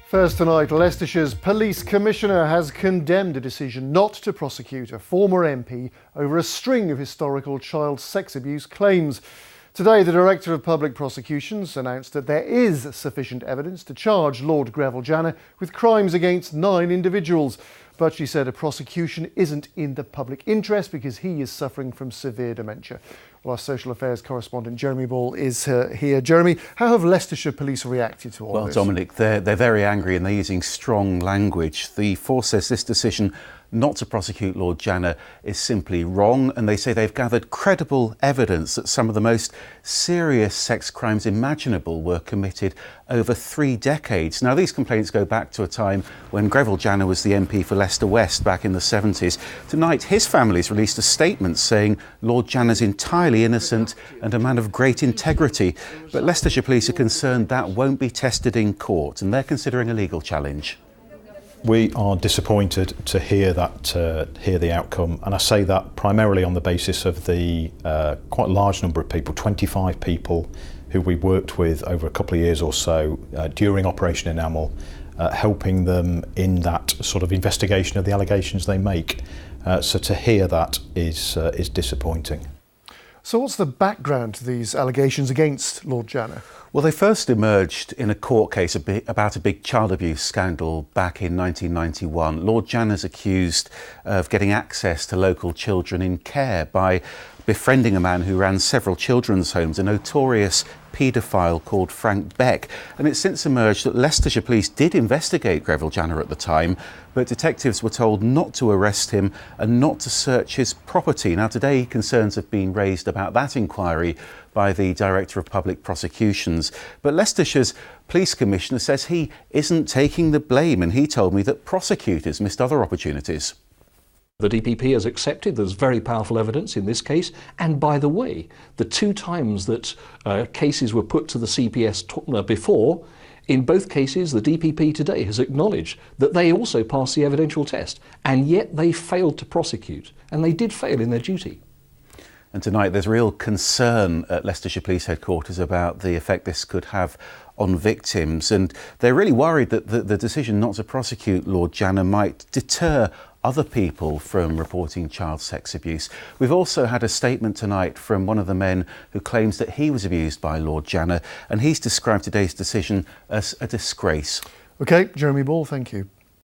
First tonight, Leicestershire's police commissioner has condemned a decision not to prosecute a former MP over a string of historical child sex abuse claims. Today, the Director of Public Prosecutions announced that there is sufficient evidence to charge Lord Greville Janner with crimes against 9 individuals. But she said a prosecution isn't in the public interest because he is suffering from severe dementia. Well, our social affairs correspondent Jeremy Ball is here. Jeremy, how have Leicestershire police reacted to all this? Well, Dominic, they're very angry and they're using strong language. The force says this decision not to prosecute Lord Janner is simply wrong, and they say they've gathered credible evidence that some of the most serious sex crimes imaginable were committed over 3 decades. Now, these complaints go back to a time when Greville Janner was the MP for Leicester West back in the 70s. Tonight, his family's released a statement saying Lord Janner's entirely innocent and a man of great integrity. But Leicestershire police are concerned that won't be tested in court, and they're considering a legal challenge. We are disappointed to hear the outcome, and I say that primarily on the basis of the quite large number of people, 25 people who we worked with over a couple of years or so during Operation Enamel, helping them in that sort of investigation of the allegations they make. So to hear that is disappointing. So what's the background to these allegations against Lord Janner? Well, they first emerged in a court case about a big child abuse scandal back in 1991. Lord Janner's accused of getting access to local children in care by befriending a man who ran several children's homes, a notorious paedophile called Frank Beck. And it's since emerged that Leicestershire police did investigate Greville Janner at the time, but detectives were told not to arrest him and not to search his property. Now, today concerns have been raised about that inquiry by the Director of Public Prosecutions. But Leicestershire's police commissioner says he isn't taking the blame, and he told me that prosecutors missed other opportunities. The DPP has accepted there's very powerful evidence in this case, and by the way, the 2 times that cases were put to the CPS before, in both cases the DPP today has acknowledged that they also passed the evidential test, and yet they failed to prosecute, and they did fail in their duty. And tonight there's real concern at Leicestershire Police Headquarters about the effect this could have on victims, and they're really worried that the decision not to prosecute Lord Janner might deter other people from reporting child sex abuse. We've also had a statement tonight from one of the men who claims that he was abused by Lord Janner, and he's described today's decision as a disgrace. OK, Jeremy Ball, thank you.